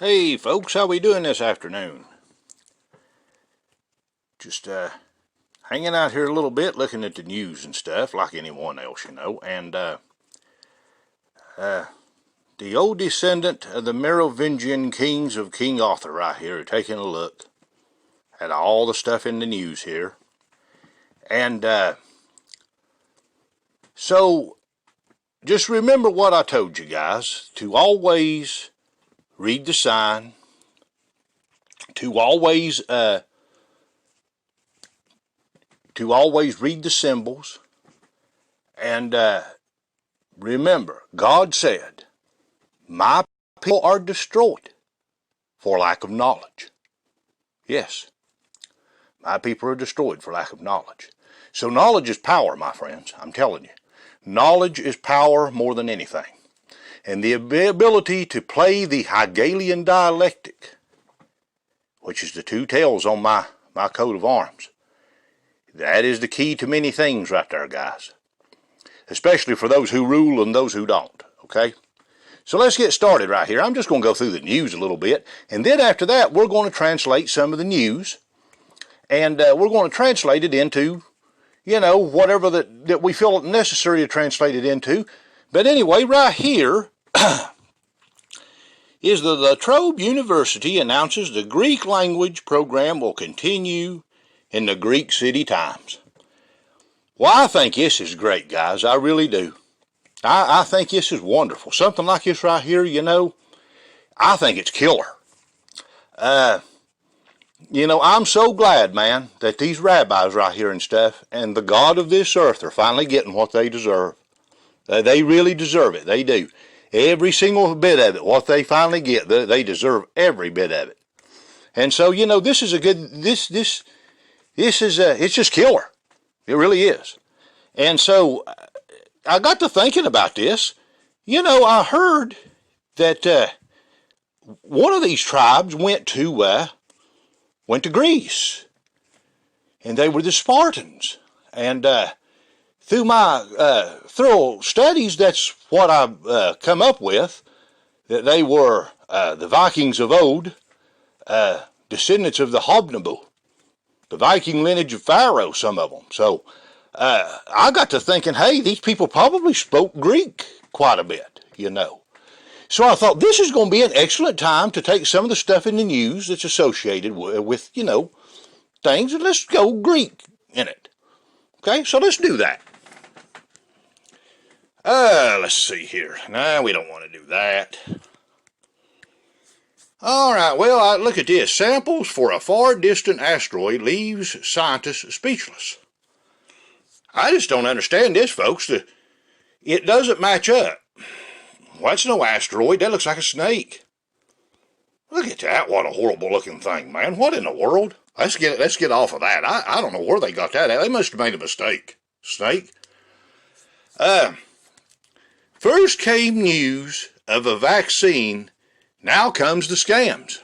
Hey folks, how we doing this afternoon? Just hanging out here a little bit, looking at the news and stuff, like anyone else, and the old descendant of the Merovingian kings of King Arthur right here, taking a look at all the stuff in the news here. And so just remember what I told you guys, to always read the sign, to always read the symbols, and remember, God said, my people are destroyed for lack of knowledge. Yes, my people are destroyed for lack of knowledge. So knowledge is power, my friends, I'm telling you. Knowledge is power more than anything. And the ability to play the Hegelian dialectic, which is the two tails on my coat of arms, that is the key to many things right there, guys. Especially for those who rule and those who don't, okay? So let's get started right here. I'm just going to go through the news a little bit, and then after that, we're going to translate some of the news, and we're going to translate it into, whatever that we feel necessary to translate it into. But anyway, right here is the La Trobe University announces the Greek language program will continue in the Greek City Times. Well, I think this is great, guys. I really do. I think this is wonderful. Something like this right here, I think it's killer. I'm so glad, man, that these rabbis right here and stuff and the God of this earth are finally getting what they deserve. They really deserve it. They do. Every single bit of it, what they finally get, they deserve every bit of it. And so, this is a good, it's just killer. It really is. And so I got to thinking about this. I heard that one of these tribes went to Greece, and they were the Spartans. And through my thorough studies, that's what I've come up with, that they were the Vikings of old, descendants of the Hobnabu, the Viking lineage of Pharaoh, some of them. So I got to thinking, hey, these people probably spoke Greek quite a bit, So I thought this is going to be an excellent time to take some of the stuff in the news that's associated with things, and let's go Greek in it. Okay, so let's do that. Let's see here. No, we don't want to do that. All right, well, look at this. Samples for a far distant asteroid leaves scientists speechless. I just don't understand this, folks. It doesn't match up. Well, that's no asteroid. That looks like a snake. Look at that. What a horrible looking thing, man. What in the world? Let's get off of that. I don't know where they got that at. They must have made a mistake. Snake? First came news of a vaccine. Now comes the scams.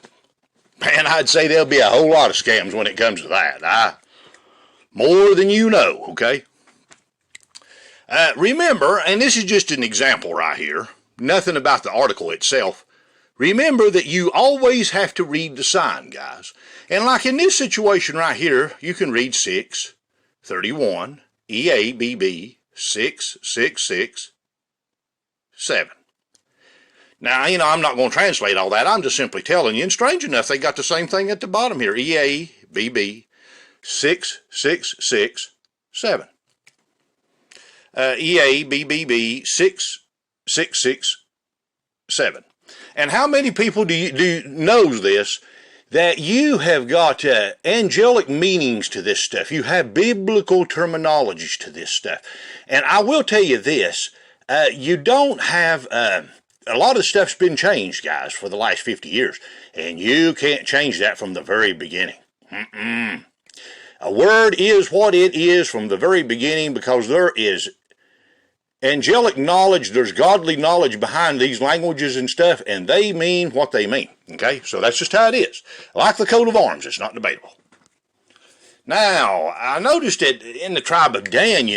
Man, I'd say there'll be a whole lot of scams when it comes to that. More than you know, okay? Remember, and this is just an example right here, nothing about the article itself. Remember that you always have to read the sign, guys. And like in this situation right here, you can read 631 EABB 6667. Now, I'm not going to translate all that. I'm just simply telling you. And strange enough, they got the same thing at the bottom here. EABB 6667. EABBB 6667. And how many people do knows this, that you have got angelic meanings to this stuff. You have biblical terminologies to this stuff. And I will tell you this, you don't have, a lot of stuff's been changed, guys, for the last 50 years. And you can't change that from the very beginning. A word is what it is from the very beginning, because there is angelic knowledge, there's godly knowledge behind these languages and stuff, and they mean what they mean. Okay, so that's just how it is. Like the coat of arms, it's not debatable. Now, I noticed that in the tribe of Dan,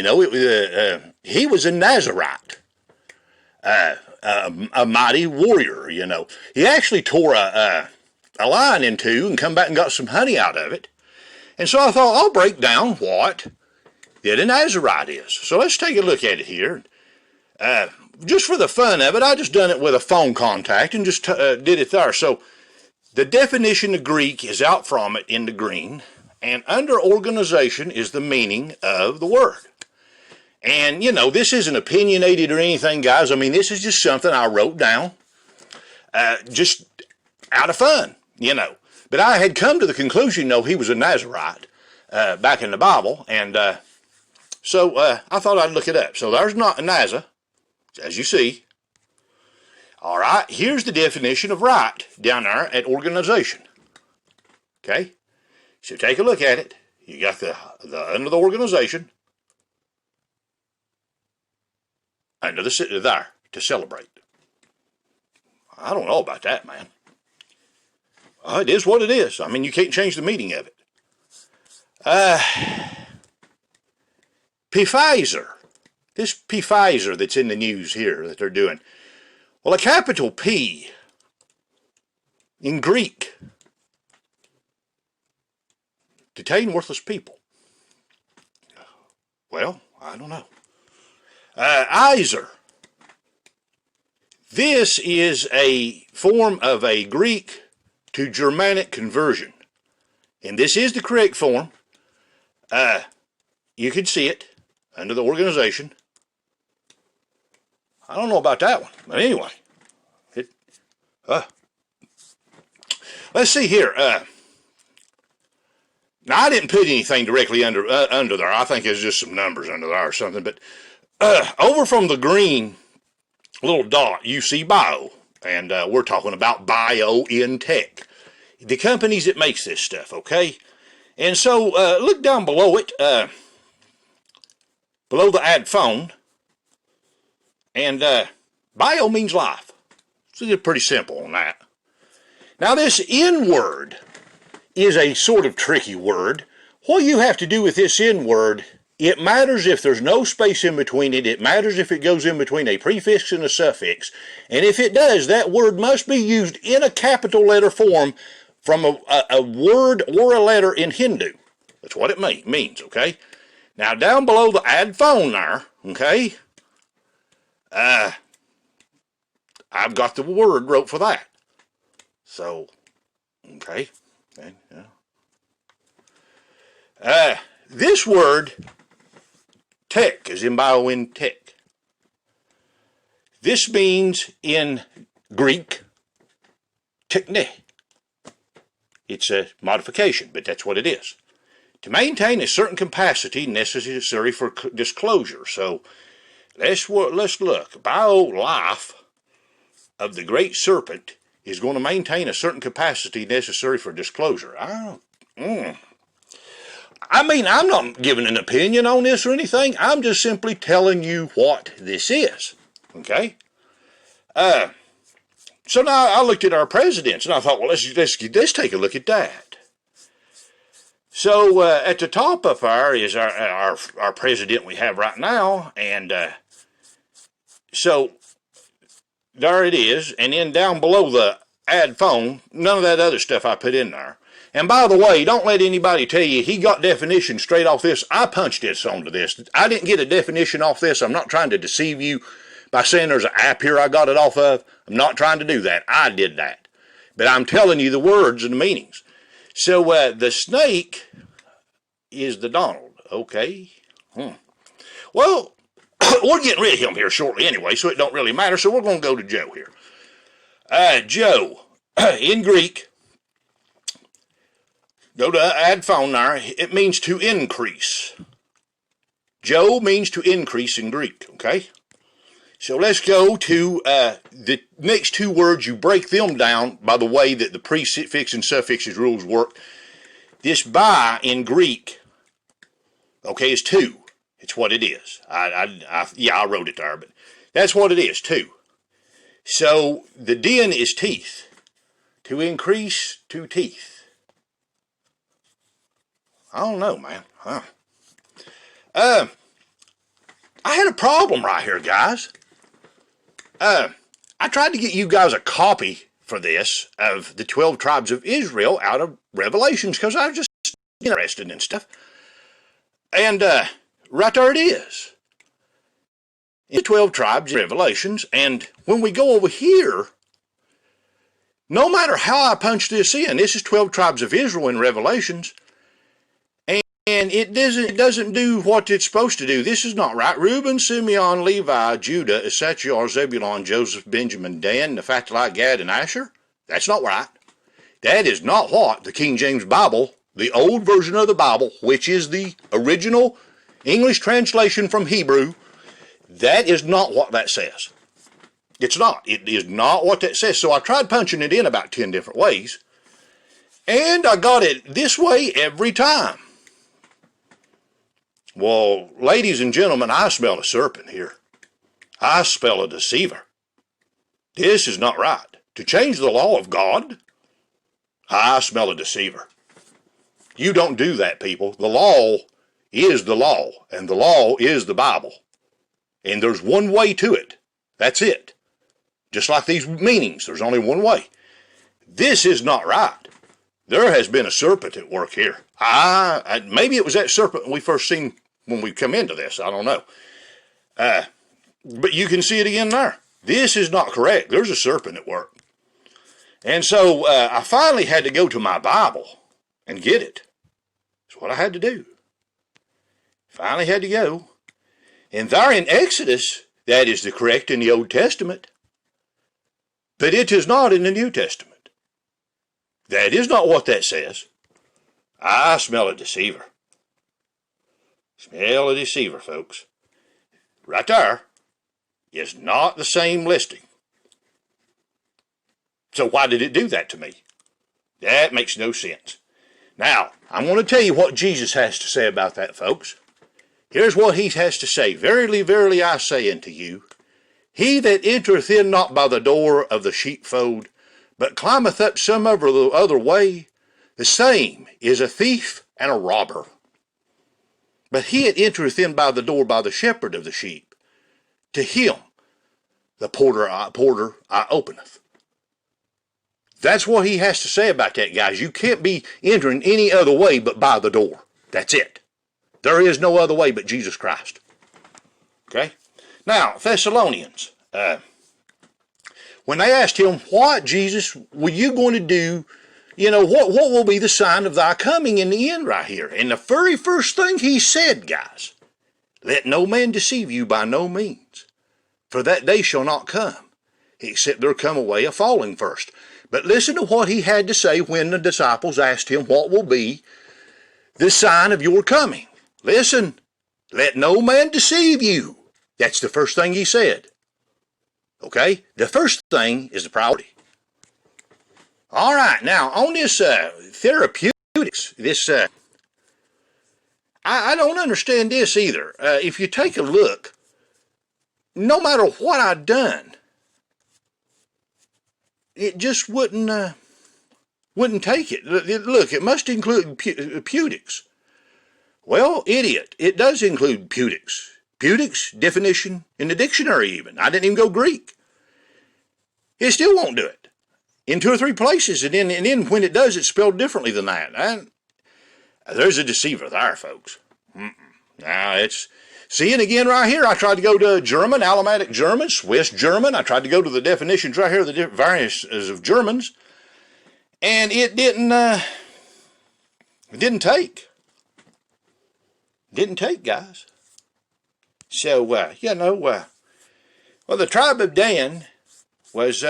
he was a Nazarite. a mighty warrior, you know. He actually tore a lion in two and come back and got some honey out of it. And so I thought, I'll break down what that a Nazarite is. So let's take a look at it here. Just for the fun of it, I just done it with a phone contact and just did it there. So the definition of Greek is out from it in the green, and under organization is the meaning of the word. And, you know, this isn't opinionated or anything, guys. I mean, this is just something I wrote down just out of fun, you know. But I had come to the conclusion, no, he was a Nazarite back in the Bible, and so I thought I'd look it up. So there's not a Nazar, as you see. All right, here's the definition of right down there at organization. Okay, so take a look at it. You got the under the organization, under the there to celebrate. I don't know about that, man. It is what it is. I mean, you can't change the meaning of it. Pfizer. This Pfizer that's in the news here that they're doing. Well, a capital P in Greek, detain worthless people. Well, I don't know. Iser. This is a form of a Greek to Germanic conversion. And this is the correct form. You can see it under the organization. I don't know about that one, but anyway. Let's see here. Now, I didn't put anything directly under there. I think it's just some numbers under there or something. But over from the green little dot, you see bio. And we're talking about BioNTech, the companies that makes this stuff, okay? And so look down below it, below the add phone, and bio means life. So it's pretty simple on that. Now this N word is a sort of tricky word. What you have to do with this N word, it matters if there's no space in between it. It matters if it goes in between a prefix and a suffix. And if it does, that word must be used in a capital letter form from a word or a letter in Hindu. That's what it means, okay? Now down below the add phone there, okay, I've got the word wrote for that. So, okay. This word, tech, is in BioNTech. This means in Greek, techne. It's a modification, but that's what it is. To maintain a certain capacity necessary for disclosure. So let's look. Bio-life of the great serpent is going to maintain a certain capacity necessary for disclosure. I mean, I'm not giving an opinion on this or anything. I'm just simply telling you what this is. Okay? So now I looked at our presidents and I thought, well, let's take a look at that. So at the top up there is our president we have right now, and so there it is. And then down below the add phone, none of that other stuff I put in there. And by the way, don't let anybody tell you he got definition straight off this. I punched this onto this. I didn't get a definition off this. I'm not trying to deceive you by saying there's an app here I got it off of. I'm not trying to do that. I did that. But I'm telling you the words and the meanings. So the snake is the Donald. Okay. Well, we're getting rid of him here shortly anyway, so it don't really matter. So we're going to go to Joe here. Joe, in Greek, go to add phone there. It means to increase. Joe means to increase in Greek, okay? So let's go to the next two words. You break them down by the way that the prefix and suffixes rules work. This by in Greek, okay, is two. It's what it is. I wrote it there, but that's what it is, two. So the din is teeth. To increase, to teeth. I don't know, man. I had a problem right here, guys. I tried to get you guys a copy for this of the 12 tribes of Israel out of Revelations because I was just interested in stuff. And right there it is. In 12 tribes, Revelations, and when we go over here, no matter how I punch this in, this is 12 tribes of Israel in Revelations, and it doesn't do what it's supposed to do. This is not right. Reuben, Simeon, Levi, Judah, Issachar, Zebulun, Joseph, Benjamin, Dan, Naphtali, Gad, and Asher. That's not right. That is not what the King James Bible, the old version of the Bible, which is the original English translation from Hebrew, that is not what that says. It's not. It is not what that says. So I tried punching it in about 10 different ways, and I got it this way every time. Well, ladies and gentlemen, I smell a serpent here. I smell a deceiver. This is not right. To change the law of God, I smell a deceiver. You don't do that, people. The law is the law, and the law is the Bible. And there's one way to it. That's it. Just like these meanings, there's only one way. This is not right. There has been a serpent at work here. Maybe it was that serpent we first seen when we come into this. I don't know. But you can see it again there. This is not correct. There's a serpent at work. And so I finally had to go to my Bible and get it. That's what I had to do. Finally had to go. And there in Exodus, that is the correct in the Old Testament. But it is not in the New Testament. That is not what that says. I smell a deceiver. Smell a deceiver, folks. Right there is not the same listing. So why did it do that to me? That makes no sense. Now, I'm going to tell you what Jesus has to say about that, folks. Here's what he has to say. Verily, verily, I say unto you, he that entereth in not by the door of the sheepfold, but climbeth up some other way, the same is a thief and a robber. But he that entereth in by the door by the shepherd of the sheep, to him the porter I openeth. That's what he has to say about that, guys. You can't be entering any other way but by the door. That's it. There is no other way but Jesus Christ. Okay? Now, Thessalonians. When they asked him, what, Jesus, were you going to do? You know, what will be the sign of thy coming in the end right here? And the very first thing he said, guys, let no man deceive you by no means. For that day shall not come, except there come away a falling first. But listen to what he had to say when the disciples asked him, what will be the sign of your coming? Listen, let no man deceive you. That's the first thing he said. Okay? The first thing is the priority. All right, now on this therapeutics, I don't understand this either. If you take a look, no matter what I've done, it just wouldn't take it. Look, it must include putics. Well, idiot, it does include putics. Putics, definition, in the dictionary even. I didn't even go Greek. It still won't do it. In 2 or 3 places, and then when it does, it's spelled differently than that. There's a deceiver there, folks. Now, it's... See, and again right here, I tried to go to German, Alemannic German, Swiss German. I tried to go to the definitions right here, the variances of Germans. And it didn't take. Didn't take, guys. So, well, the tribe of Dan was,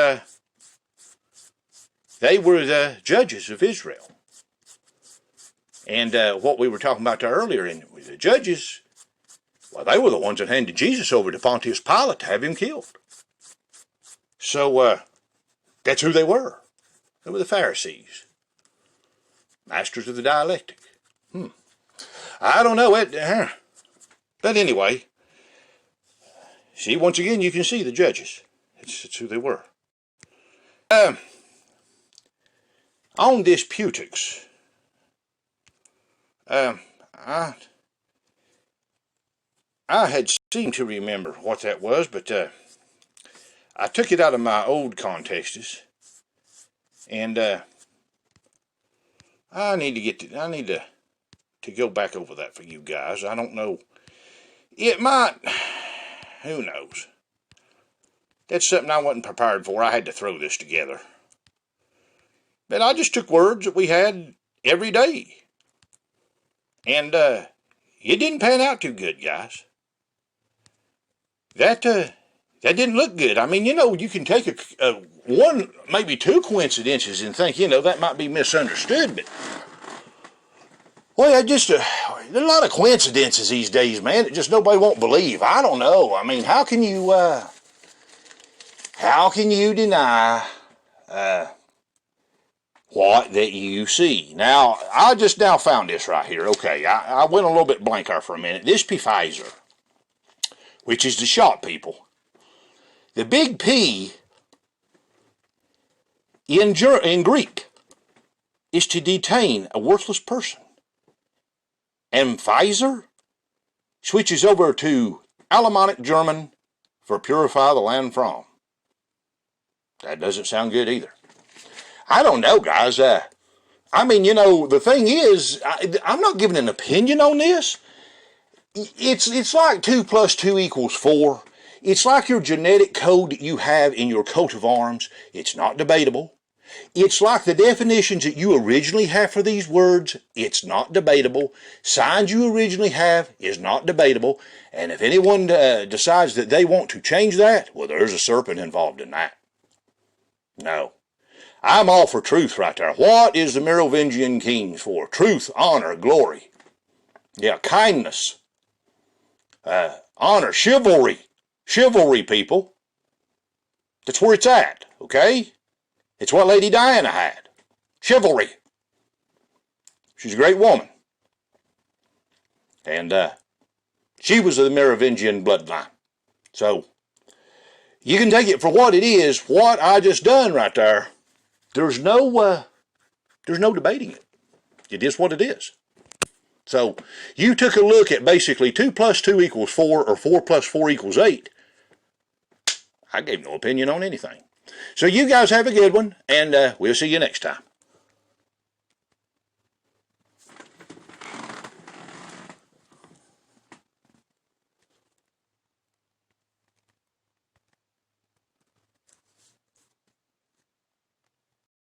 they were the judges of Israel. And what we were talking about there earlier, in the judges, well, they were the ones that handed Jesus over to Pontius Pilate to have him killed. So, that's who they were. They were the Pharisees. Masters of the dialectic. I don't know. But anyway, see, once again, you can see the judges. It's who they were. On this putics, I had seemed to remember what that was, but I took it out of my old contests, and I need to go back over that for you guys. I don't know. It might. Who knows? That's something I wasn't prepared for. I had to throw this together. But I just took words that we had every day. And it didn't pan out too good, guys. That didn't look good. I mean, you can take one, maybe two coincidences and think, that might be misunderstood, but well, there's a lot of coincidences these days, man. It just nobody won't believe. I don't know. I mean, how can you deny what that you see? Now, I just now found this right here. Okay, I went a little bit blank there for a minute. This Pfizer, which is the shot people. The big P in Greek is to detain a worthless person. And Pfizer switches over to Alemannic German for purify the land from. That doesn't sound good either. I don't know, guys. I mean, the thing is, I'm not giving an opinion on this. It's like 2 + 2 = 4. It's like your genetic code that you have in your coat of arms. It's not debatable. It's like the definitions that you originally have for these words. It's not debatable. Signs you originally have is not debatable. And if anyone decides that they want to change that, well, there's a serpent involved in that. No. I'm all for truth right there. What is the Merovingian kings for? Truth, honor, glory. Yeah, kindness. Honor, chivalry. Chivalry, people. That's where it's at, okay? It's what Lady Diana had. Chivalry. She's a great woman. And she was of the Merovingian bloodline. So, you can take it for what it is. What I just done right there, there's no debating it. It is what it is. So, you took a look at basically 2 + 2 = 4 or 4 + 4 = 8. I gave no opinion on anything. So you guys have a good one, and we'll see you next time.